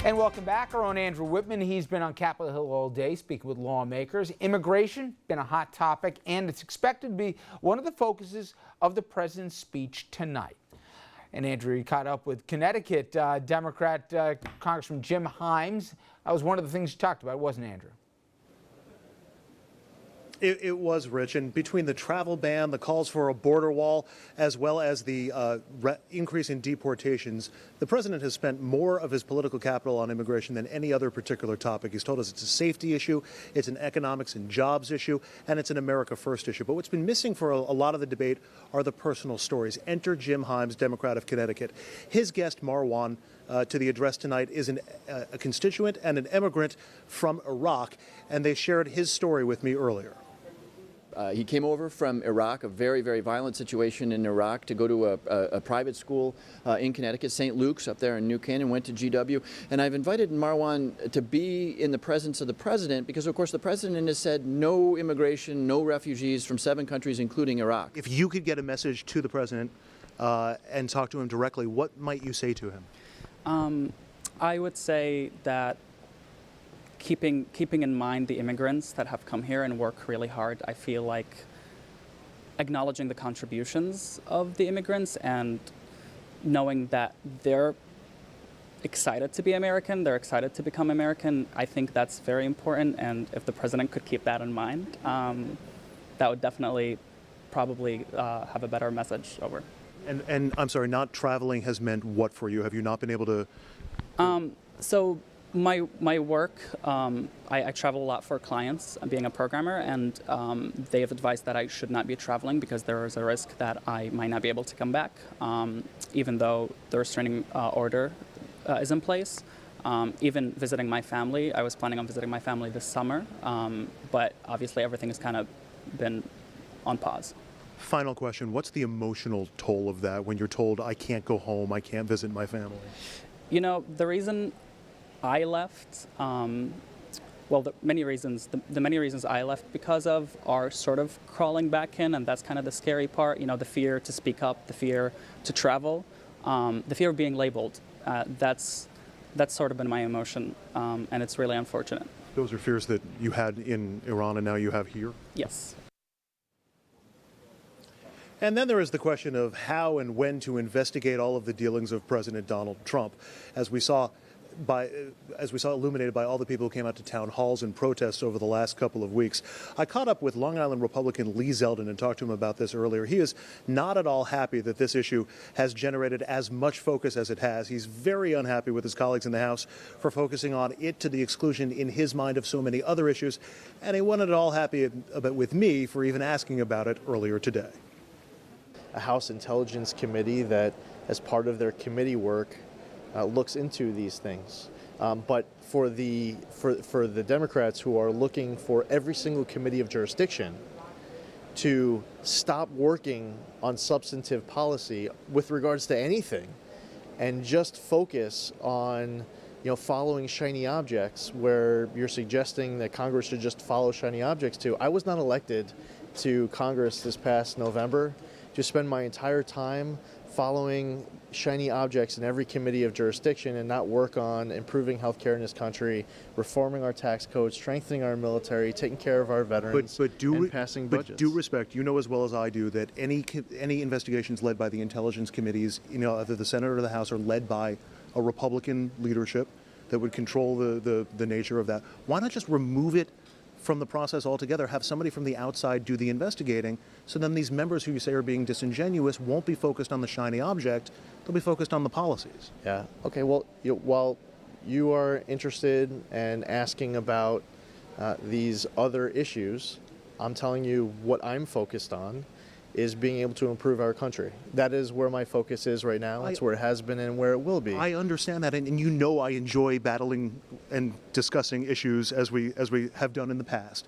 And welcome back. Our own Andrew Whitman. He's been on Capitol Hill all day speaking with lawmakers. Immigration, been a hot topic, and it's expected to be one of the focuses of the president's speech tonight. And Andrew, he caught up with Connecticut Democrat Congressman Jim Himes. That was one of the things you talked about, wasn't it, Andrew? It was, Rich, and between the travel ban, the calls for a border wall, as well as the increase in deportations, the president has spent more of his political capital on immigration than any other particular topic. He's told us it's a safety issue, it's an economics and jobs issue, and it's an America First issue. But what's been missing for a lot of the debate are the personal stories. Enter Jim Himes, Democrat of Connecticut. His guest, Marwan, to the address tonight is a constituent and an immigrant from Iraq, and they shared his story with me earlier. He came over from Iraq, a very, very violent situation in Iraq, to go to a private school in Connecticut, St. Luke's up there in New Canaan, went to GW. And I've invited Marwan to be in the presence of the president because, of course, the president has said no immigration, no refugees from 7 countries, including Iraq. If you could get a message to the president and talk to him directly, what might you say to him? I would say that keeping in mind the immigrants that have come here and work really hard, I feel like acknowledging the contributions of the immigrants and knowing that they're excited to be American, they're excited to become American, I think that's very important. And if the president could keep that in mind, that would definitely probably have a better message over. And I'm sorry, not traveling has meant what for you? Have you not been able to? So my work, I travel a lot for clients, being a programmer, and they have advised that I should not be traveling because there is a risk that I might not be able to come back, even though the restraining order is in place. Even visiting my family, I was planning on visiting my family this summer, but obviously everything has kind of been on pause. Final question, what's the emotional toll of that when you're told, I can't go home, I can't visit my family? You know, the reason I left, well, the many reasons I left because of are sort of crawling back in, and that's kind of the scary part, you know, the fear to speak up, the fear to travel, the fear of being labeled. That's sort of been my emotion, and it's really unfortunate. Those are fears that you had in Iran and now you have here? Yes. And then there is the question of how and when to investigate all of the dealings of President Donald Trump, as we saw illuminated by all the people who came out to town halls and protests over the last couple of weeks. I caught up with Long Island Republican Lee Zeldin and talked to him about this earlier. He is not at all happy that this issue has generated as much focus as it has. He's very unhappy with his colleagues in the House for focusing on it to the exclusion, in his mind, of so many other issues. And he wasn't at all happy with me for even asking about it earlier today. A House Intelligence Committee that, as part of their committee work, looks into these things. But for the Democrats who are looking for every single committee of jurisdiction to stop working on substantive policy with regards to anything and just focus on following shiny objects, where you're suggesting that Congress should just follow shiny objects too. I was not elected to Congress this past November to spend my entire time following shiny objects in every committee of jurisdiction and not work on improving healthcare in this country, reforming our tax code, strengthening our military, taking care of our veterans, and passing budgets. But due respect, you know as well as I do that any investigations led by the intelligence committees, either the Senate or the House, are led by a Republican leadership that would control the nature of that. Why not just remove it from the process altogether, have somebody from the outside do the investigating, so then these members who you say are being disingenuous won't be focused on the shiny object, they'll be focused on the policies. Yeah, okay, well, while you are interested and asking about these other issues, I'm telling you what I'm focused on is being able to improve our country. That is where my focus is right now. It's where it has been and where it will be. I understand that, and I enjoy battling and discussing issues as we have done in the past.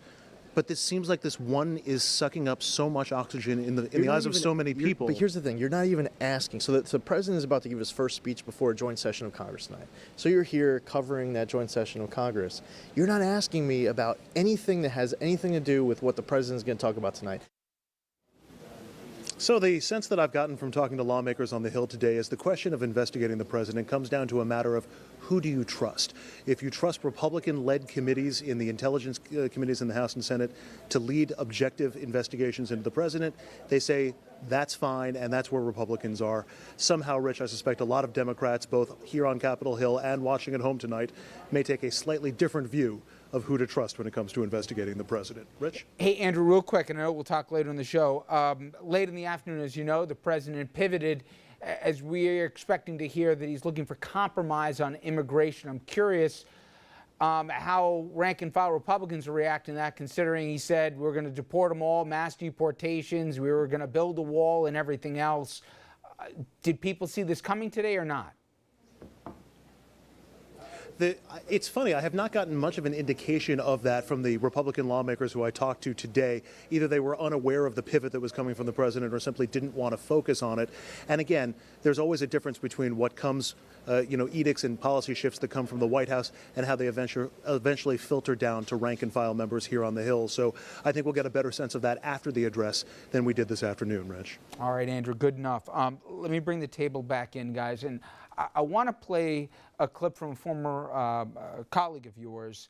But this seems like this one is sucking up so much oxygen in the eyes of so many people. But here's the thing, you're not even asking. So the president is about to give his first speech before a joint session of Congress tonight. So you're here covering that joint session of Congress. You're not asking me about anything that has anything to do with what the president is going to talk about tonight. So the sense that I've gotten from talking to lawmakers on the Hill today is the question of investigating the president comes down to a matter of who do you trust? If you trust Republican-led committees in the intelligence committees in the House and Senate to lead objective investigations into the president, they say that's fine, and that's where Republicans are. Somehow, Rich, I suspect a lot of Democrats, both here on Capitol Hill and watching at home tonight, may take a slightly different view of who to trust when it comes to investigating the president. Rich? Hey, Andrew, real quick, and I know we'll talk later in the show. Late in the afternoon, as you know, the president pivoted as we are expecting to hear that he's looking for compromise on immigration. I'm curious how rank and file Republicans are reacting to that, considering he said we're going to deport them all, mass deportations, we were going to build a wall and everything else. Did people see this coming today or not? It's funny, I have not gotten much of an indication of that from the Republican lawmakers who I talked to today. Either they were unaware of the pivot that was coming from the president or simply didn't want to focus on it. And again, there's always a difference between what comes, edicts and policy shifts that come from the White House and how they eventually filter down to rank and file members here on the Hill. So I think we'll get a better sense of that after the address than we did this afternoon, Rich. All right, Andrew, good enough. Let me bring the table back in, guys. And I want to play a clip from a former colleague of yours,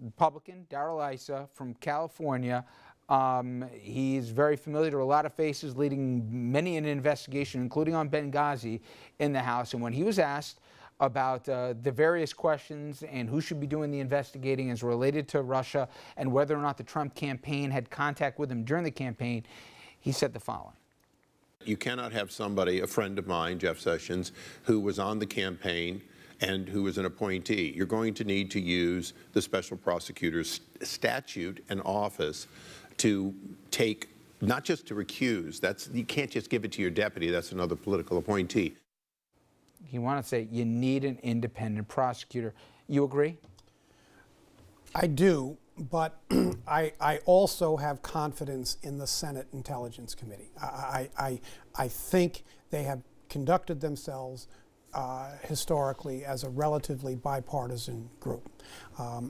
Republican Darrell Issa from California. He's very familiar to a lot of faces, leading many an investigation, including on Benghazi in the House. And when he was asked about the various questions and who should be doing the investigating as related to Russia and whether or not the Trump campaign had contact with him during the campaign, he said the following. You cannot have somebody, a friend of mine, Jeff Sessions, who was on the campaign and who is an appointee. You're going to need to use the special prosecutor's statute and office to take, not just to recuse, you can't just give it to your deputy, that's another political appointee. You want to say you need an independent prosecutor. You agree? I do, but I also have confidence in the Senate Intelligence Committee. I think they have conducted themselves historically as a relatively bipartisan group.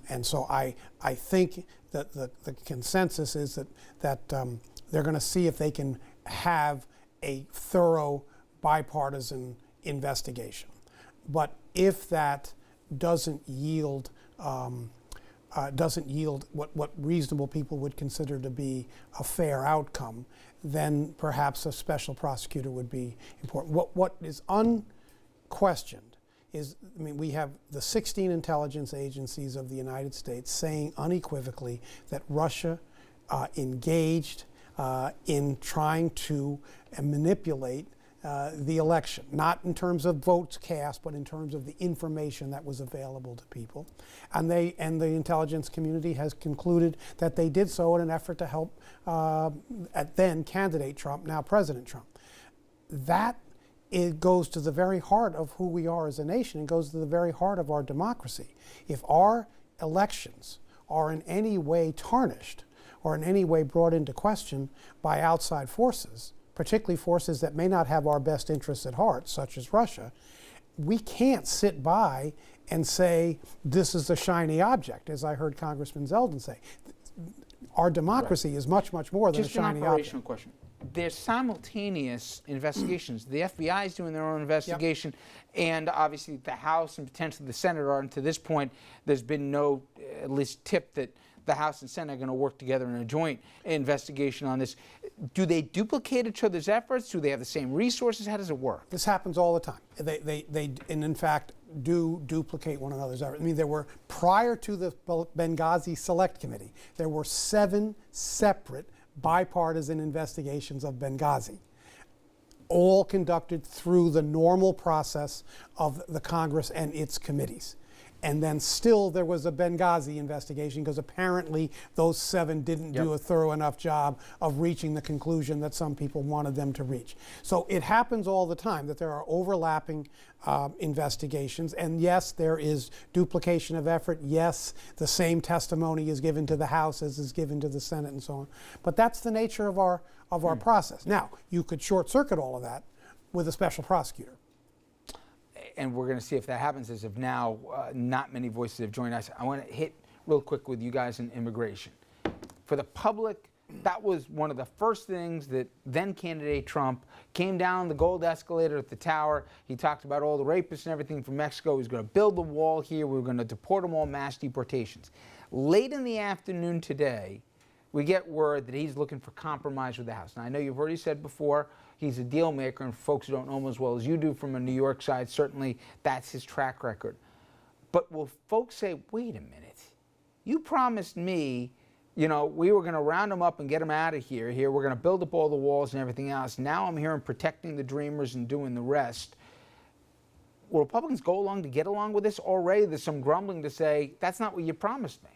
And so I think that the consensus is that they're going to see if they can have a thorough bipartisan investigation. But if that doesn't yield what reasonable people would consider to be a fair outcome, then perhaps a special prosecutor would be important. What is unquestioned is, we have the 16 intelligence agencies of the United States saying unequivocally that Russia engaged in trying to manipulate the election, not in terms of votes cast, but in terms of the information that was available to people. And the intelligence community has concluded that they did so in an effort to help at then candidate Trump, now President Trump. That it goes to the very heart of who we are as a nation. It goes to the very heart of our democracy. If our elections are in any way tarnished or in any way brought into question by outside forces, particularly forces that may not have our best interests at heart, such as Russia, we can't sit by and say, this is a shiny object, as I heard Congressman Zeldin say. Our democracy is much, much more than a shiny object. Just an operational question. There's simultaneous investigations. The FBI is doing their own investigation, and obviously the House and potentially the Senate are. And to this point, there's been no, at least, tip that the House and Senate are going to work together in a joint investigation on this. Do they duplicate each other's efforts? Do they have the same resources? How does it work? This happens all the time. They and in fact do duplicate one another's efforts. There were, prior to the Benghazi Select Committee, there were 7 separate bipartisan investigations of Benghazi, all conducted through the normal process of the Congress and its committees. And then still there was a Benghazi investigation because apparently those 7 didn't do a thorough enough job of reaching the conclusion that some people wanted them to reach. So it happens all the time that there are overlapping investigations. And yes, there is duplication of effort. Yes, the same testimony is given to the House as is given to the Senate and so on. But that's the nature of our process. Now, you could short circuit all of that with a special prosecutor. And we're going to see if that happens. As of now, not many voices have joined us. I want to hit real quick with you guys in immigration. For the public That was one of the first things that then candidate Trump came down the gold escalator at the tower. He talked about all the rapists and everything from Mexico. He's going to build the wall here. We're going to deport them all, mass deportations. Late in the afternoon today, we get word that he's looking for compromise with the House. Now, I know you've already said before he's a deal maker, and folks who don't know him as well as you do from a New York side, certainly that's his track record. But will folks say, wait a minute, you promised me, you know, we were going to round them up and get them out of here. We're going to build up all the walls and everything else. Now I'm hearing protecting the dreamers and doing the rest. Will Republicans go along to get along with this already? There's some grumbling to say, that's not what you promised me.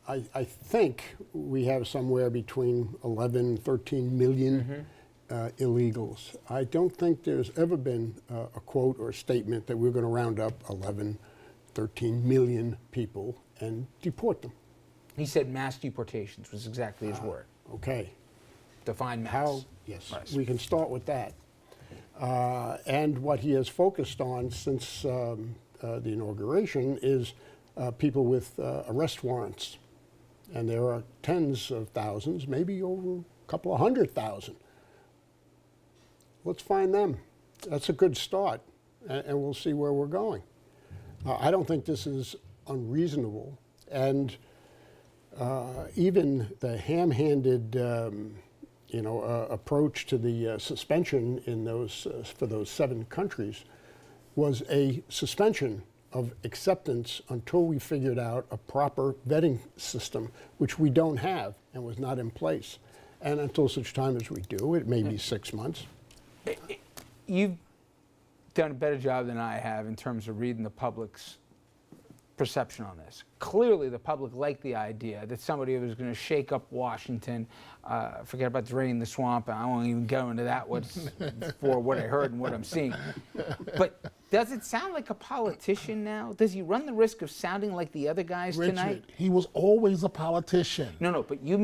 I think we have somewhere between 11, 13 million illegals. I don't think there's ever been a quote or a statement that we're going to round up 11, 13 million people and deport them. He said mass deportations was exactly his word. Okay. Define mass. Yes, Right. we can start with that. And what he has focused on since the inauguration is people with arrest warrants. And there are tens of thousands, maybe over a couple of 100,000. Let's find them. That's a good start, and we'll see where we're going. I don't think this is unreasonable, and even the ham-handed, approach to the suspension in those for those 7 countries was a suspension of acceptance until we figured out a proper vetting system, which we don't have and was not in place. And until such time as we do, it may be 6 months. You've done a better job than I have in terms of reading the public's perception on this. Clearly, the public liked the idea that somebody was going to shake up Washington, forget about draining the swamp, and I won't even go into that for what I heard and what I'm seeing. But does it sound like a politician now? Does he run the risk of sounding like the other guys tonight? He was always a politician. No, but you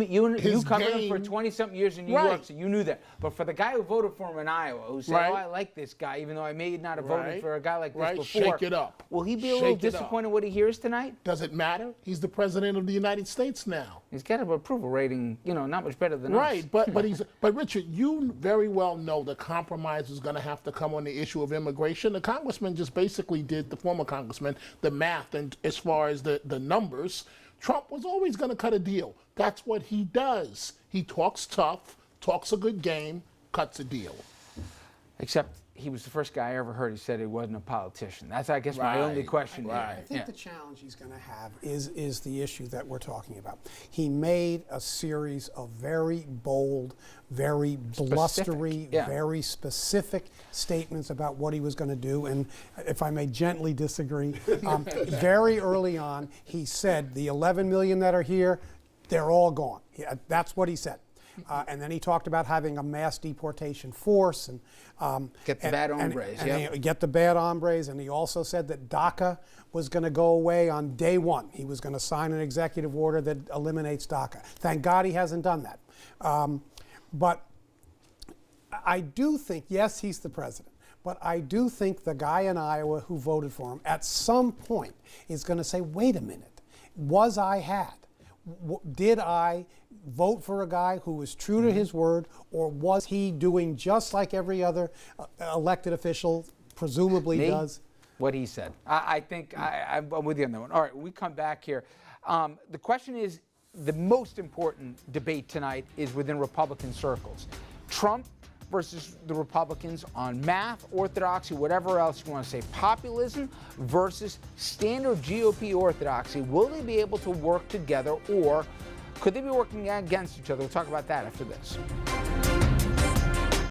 come in for 20-something years in New York, so you knew that. But for the guy who voted for him in Iowa, who said, oh, I like this guy, even though I may not have voted for a guy like this before. Shake it up. Will he be a little disappointed what he hears tonight? Does it matter? He's the president of the United States now. He's got an approval rating, not much better than us. Right, but Richard, you very well know the compromise is going to have to come on the issue of immigration. The congressman just basically did, the former congressman, the math, and as far as the numbers, Trump was always going to cut a deal. That's what he does. He talks tough, talks a good game, cuts a deal. Except he was the first guy I ever heard who said he wasn't a politician. That's, I guess, my only question. I think the challenge he's going to have is the issue that we're talking about. He made a series of very bold, very blustery, very specific statements about what he was going to do. And if I may gently disagree, very early on, he said the 11 million that are here, they're all gone. That's what he said. And then he talked about having a mass deportation force and get the bad hombres. Get the bad hombres. And he also said that DACA was going to go away on day one. He was going to sign an executive order that eliminates DACA. Thank God he hasn't done that. But I do think, yes, he's the president. But I do think the guy in Iowa who voted for him at some point is going to say, wait a minute, was I had? Did I vote for a guy who was true to his word, or was he doing just like every other elected official presumably does? What he said. I think I'm with you on that one. All right, we come back here. The question is, the most important debate tonight is within Republican circles. Trump versus the Republicans on math, orthodoxy, whatever else you want to say. Populism versus standard GOP orthodoxy. Will they be able to work together, or could they be working against each other? We'll talk about that after this.